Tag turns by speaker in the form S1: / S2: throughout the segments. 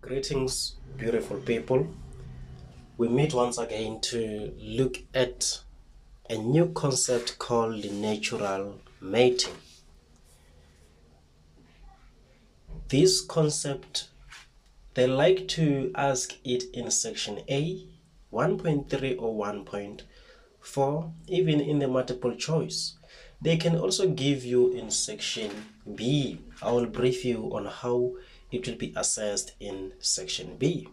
S1: Greetings, beautiful people. We meet once again to look at a new concept called natural mating. This concept, they like to ask it in section A, 1.3 or 1.4, even in the multiple choice. They can also give you in section B. I will brief you on how it will be assessed in section B.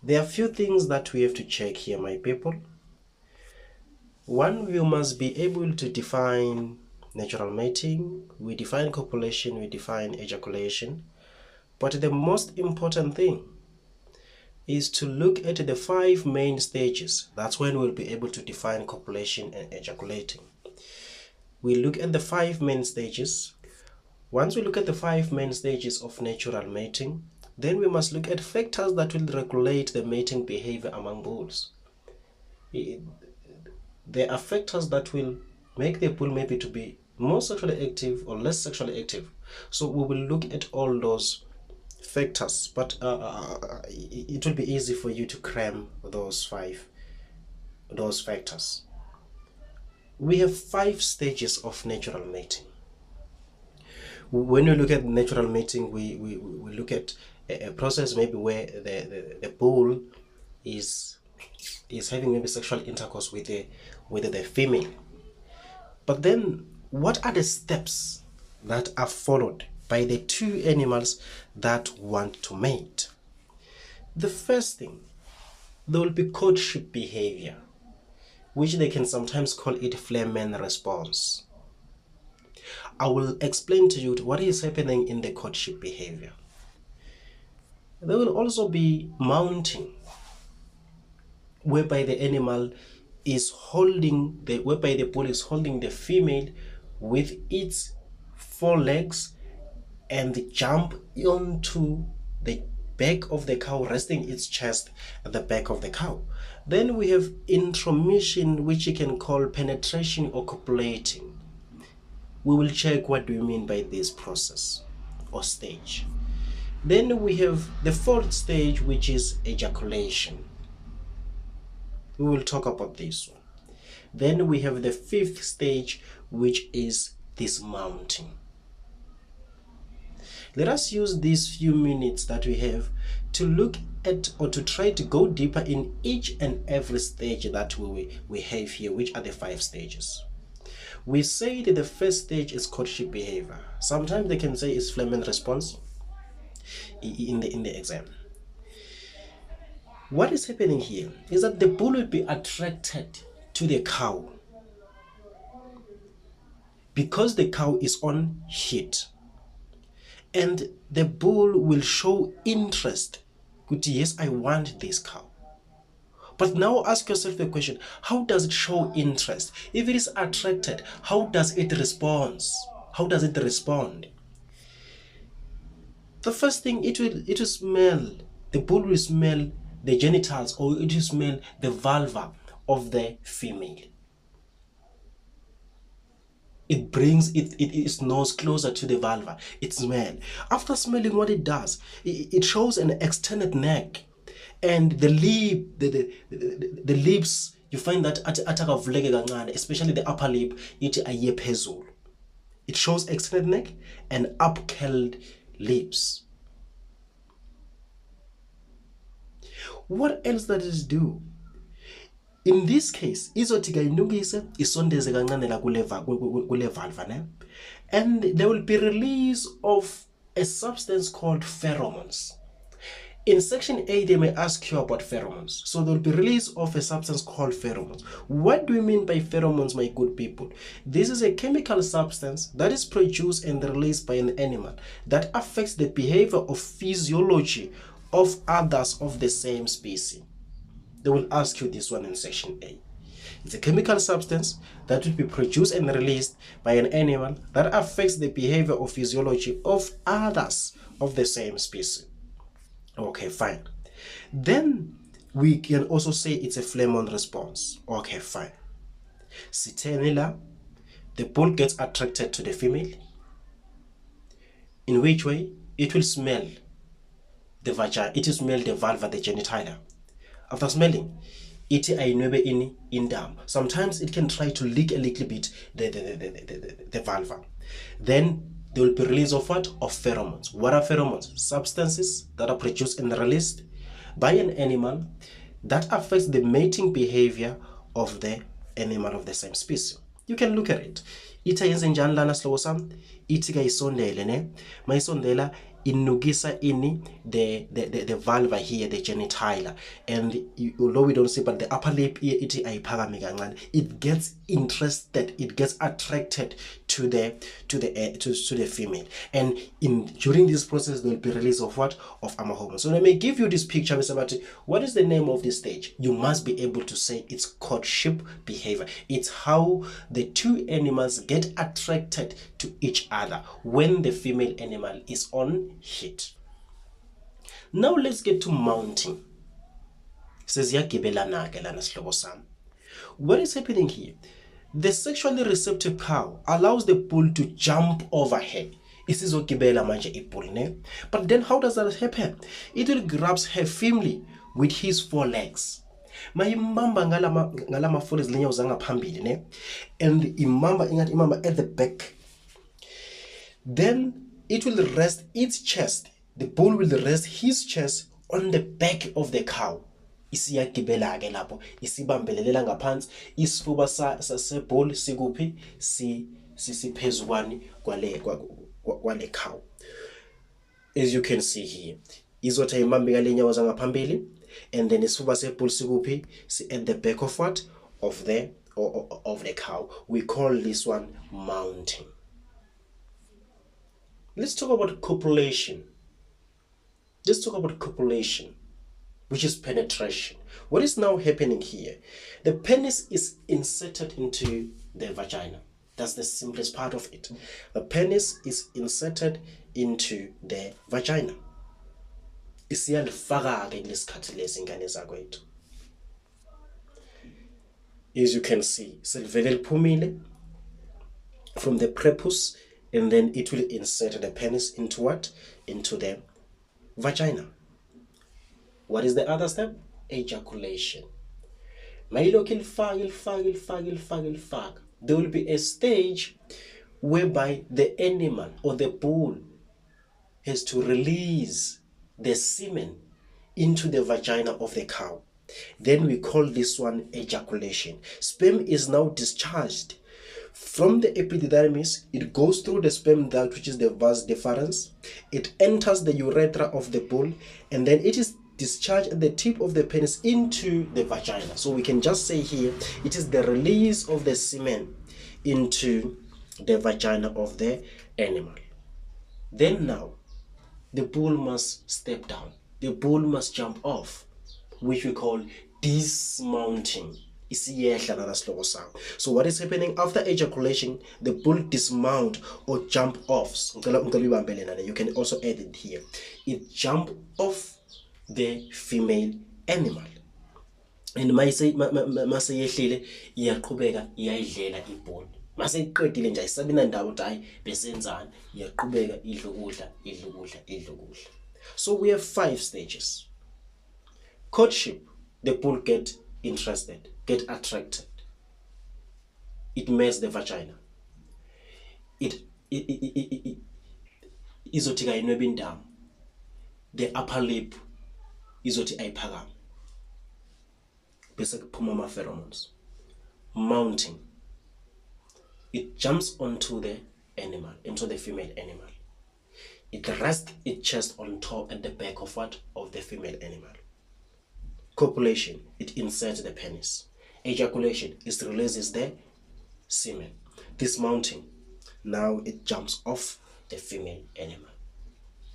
S1: There are a few things that we have to check here, my people. One, you must be able to define natural mating. We define copulation, we define ejaculation. But the most important thing is to look at the 5 main stages. That's when we'll be able to define copulation and ejaculating. We look at the 5 main stages. Once we look at the 5 main stages of natural mating, then we must look at factors that will regulate the mating behavior among bulls. There are factors that will make the bull maybe to be more sexually active or less sexually active. So we will look at all those factors, but it will be easy for you to cram those factors. We have 5 stages of natural mating. When we look at natural mating, we look at a process maybe where the bull is having maybe sexual intercourse with the female. But then what are the steps that are followed by the 2 animals that want to mate? The first thing, there will be courtship behavior, which they can sometimes call it Flehmen response. I will explain to you what is happening in the courtship behavior. There will also be mounting, whereby the animal is holding whereby the bull is holding the female with its 4 legs and jump onto the back of the cow, resting its chest at the back of the cow. Then we have intromission, which you can call penetration or copulating. We will check what do we mean by this process or stage. Then we have the 4th stage, which is ejaculation. We will talk about this one. Then we have the 5th stage, which is dismounting. Let us use these few minutes that we have to look at or to try to go deeper in each and every stage that we have here, which are the 5 stages. We say that the first stage is courtship behavior. Sometimes they can say it's Flehmen response in the exam. What is happening here is that the bull will be attracted to the cow because the cow is on heat, and the bull will show interest. Yes, I want this cow. But now ask yourself the question, how does it show interest? If it is attracted, how does it respond? How does it respond? The first thing, it will smell, the bull will smell the genitals, or it will smell the vulva of the female. It brings its nose closer to the vulva. It smells. After smelling, what it does, it shows an extended neck. And the lips, you find that especially the upper lip, it shows extended neck and up-curled lips. What else does it do? In this case, and there will be release of a substance called pheromones. In section A, they may ask you about pheromones. So there will be release of a substance called pheromones. What do we mean by pheromones, my good people? This is a chemical substance that is produced and released by an animal that affects the behavior of physiology of others of the same species. They will ask you this one in section A. It's a chemical substance that will be produced and released by an animal that affects the behavior or physiology of others of the same species. Okay, fine. Then we can also say it's a Flehmen response. Okay, fine. Citernilla, the bull gets attracted to the female. In which way? It will smell the vagina, it smell the vulva, the genitalia. After smelling, it ainwebe in down. Sometimes it can try to lick a little bit the vulva. Then there will be release of what? Of pheromones. What are pheromones? Substances that are produced and released by an animal that affects the mating behavior of the animal of the same species. You can look at it. Ita yenze njani lana sihlobo sami? Ithi ke isondele ne. Mayisondela inukisa ini the vulva here, the genitalia, and although we don't see, but the upper lip here iti ayiphakame kancane, it gets interested, it gets attracted to the female, and during this process there will be release of what? Of hormones. So let me give you this picture, Mr. Mati. What is the name of this stage? You must be able to say it's courtship behavior. It's how the two animals get attracted to each other when the female animal is on heat. Now let's get to mounting. What is happening here? The sexually receptive cow allows the bull to jump over her. But then how does that happen? It will grab her firmly with his forelegs. And imamba at the back. Then it will rest its chest. The bull will rest his chest on the back of the cow. Isiyagibela ke lapho, isibambelelela ngaphansi, isifuba sebull sikuphi siphezukani kwale cow. As you can see here, izotha imambe ngale nyawo zangaphambili, and then isifuba sebull sikuphi at the back of what? Of the cow. We call this one mounting. Let's talk about copulation. Let's talk about copulation, which is penetration. What is now happening here? The penis is inserted into the vagina. That's the simplest part of it. The penis is inserted into the vagina. As you can see, from the prepuce, and then it will insert the penis into what? Into the vagina. What is the other step? Ejaculation. There will be a stage whereby the animal or the bull has to release the semen into the vagina of the cow. Then we call this one ejaculation. Sperm is now discharged from the epididymis. It goes through the sperm duct, which is the vas deferens. It enters the urethra of the bull, and then it is discharged at the tip of the penis into the vagina. So we can just say here, it is the release of the semen into the vagina of the animal. Then now, the bull must step down. The bull must jump off, which we call dismounting. So what is happening after ejaculation? The bull dismount or jump off. You can also add it here. It jump off the female animal. And mase yehlile iyaqhubeka iyayidlela ibull. Mase iqedile nje ayisabina ndawo ukuthi besenzana, iyaqhubeka idla ukudla. So we have 5 stages. Courtship, the bull get interested, get attracted. It mates the vagina. It izothi kayinwebe indawo. The upper lip izothi ayiphakame. Bese kuphuma ama pheromones. Mounting. It jumps onto the animal, into the female animal. It rests its chest on top at the back of what? Of the female animal. Copulation, it inserts the penis. Ejaculation, it releases the semen. Dismounting, now it jumps off the female animal.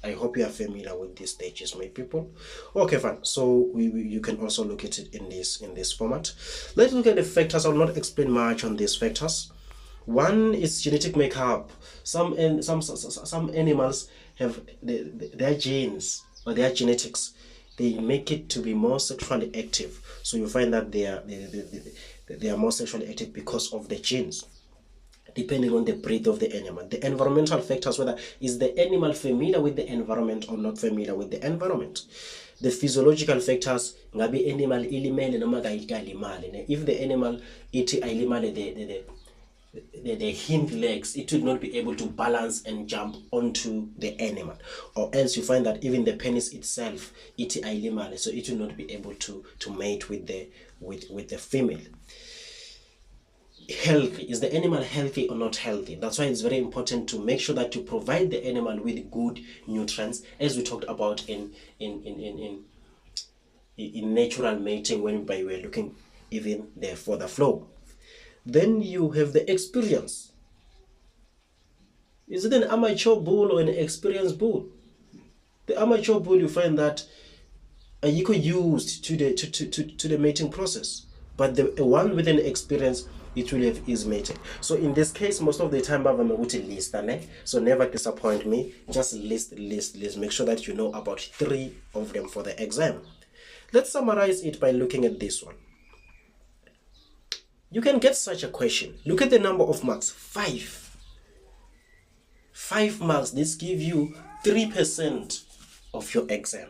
S1: I hope you are familiar with these stages, my people. Okay, fine. So you can also look at it in this format. Let's look at the factors. I will not explain much on these factors. One is genetic makeup. Some animals have their genes or their genetics. They make it to be more sexually active. So you find that they are more sexually active because of the genes. depending on the breed of the animal. The environmental factors, whether is the animal familiar with the environment or not familiar with the environment. The physiological factors, ngabe animal ilimele noma kalimale. If the animal ilimale the hind legs, it would not be able to balance and jump onto the animal, or else you find that even the penis itself ilimale, so it will not be able to mate with the female. Healthy, is the animal healthy or not healthy? That's why it's very important to make sure that you provide the animal with good nutrients, as we talked about in natural mating, when we were looking even there for the flow. Then you have the experience. Is it an amateur bull or an experienced bull? The amateur bull, you find that you could use to the mating process, but the one with an experience, it will have easy mating. So in this case, most of the time, list, so never disappoint me. Just list. Make sure that you know about 3 of them for the exam. Let's summarize it by looking at this one. You can get such a question. Look at the number of marks, 5. 5 marks. This gives you 3% of your exam.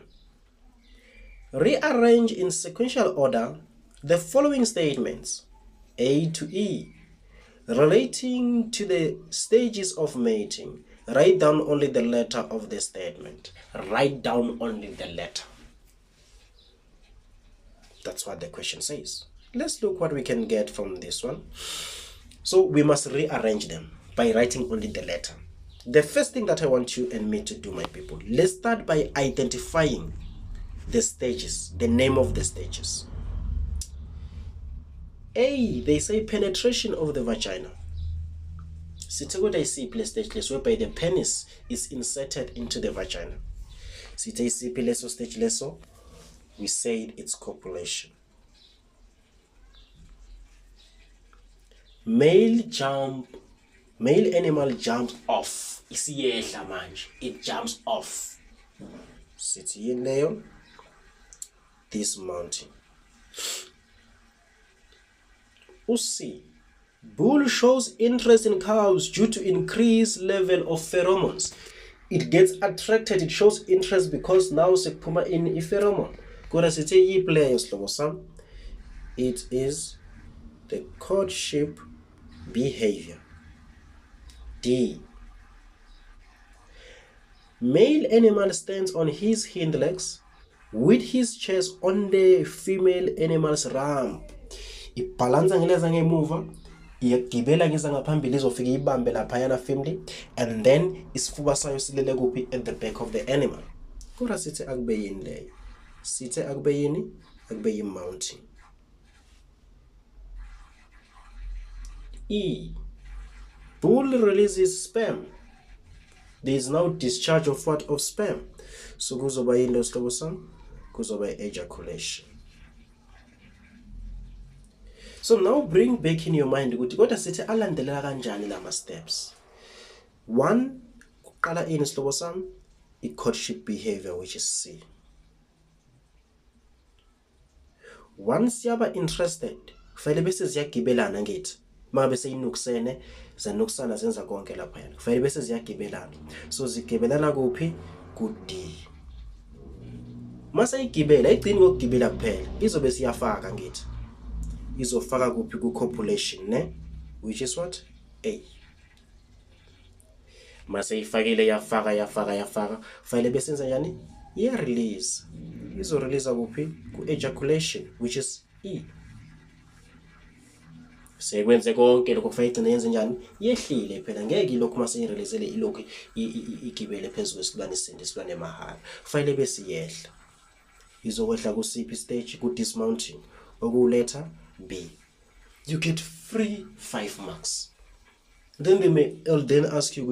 S1: Rearrange in sequential order the following statements, A to E, relating to the stages of mating. Write down only the letter of the statement. Write down only the letter. That's what the question says. Let's look what we can get from this one. So we must rearrange them by writing only the letter. The first thing that I want you and me to do, my people, let's start by identifying the stages, the name of the stages. A, they say penetration of the vagina. Stage whereby the penis is inserted into the vagina. Stage leso, we said it's copulation. Male animal jumps off. It jumps off. City in Leon. Dismounting. C. Bull shows interest in cows due to increased level of pheromones. It gets attracted, it shows interest because now sekphuma in pheromone. Kodwa sithi iplayer sihlobo sam. It is the courtship behavior. D. Male animal stands on his hind legs with his chest on the female animal's rump. Ibhalansa ngeleza ngemuva, iyagibela ngeza ngaphambili izofika ibambe lapha yana family, and then isifuba sayo silele kuphi at the back of the animal. Kodwa sithi akube yini leyo? Sithi akube yini? Akube yi-mounting. E. Bull releases sperm. There is now discharge of what? Of sperm. So kuzoba yini lo sihlobo sam? Kuzoba ejaculation. So now bring back in your mind ukuthi kodwa sithi alandelela kanjani lama steps. 1, kuqala ini sihlobo sam? I-courtship behavior, which is C. Once yaba interested, kufanele bese ziyagibelana ngithi. Mabe seyinukusene, zanukusana zenza konke lapha yana. Kufanele bese ziyagibelana. So zigibelana kuphi? Ku D. Mase igibela, igcini ngokugibela kuphela. Izobe siyafaka ngithi. Izofaka kuphi ku copulation, ne? Which is what? A. Mase ifakile yafaka. Kufanele bese senza yani? Yeah, release. Izo release kuphi? Ku ejaculation, which is E. Sekwenze konke lokho kufanele igcine yenze njani? Yehlile phela, ngeke lokho mase ireleasele ilokho igibele phezulu kwesilwane isindi isilwane emahala. Kufanele bese yehla. Izokwehla ku CP stage, ku dismounting, oku letter B. You get free 5 marks. Then they may then ask you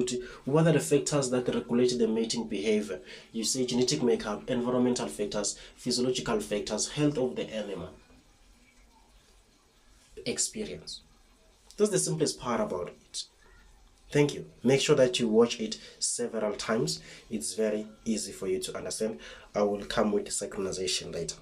S1: what are the factors that regulate the mating behavior. You say genetic makeup, environmental factors, physiological factors, health of the animal, experience. That's the simplest part about it. Thank you. Make sure that you watch it several times. It's very easy for you to understand. I will come with the synchronization later.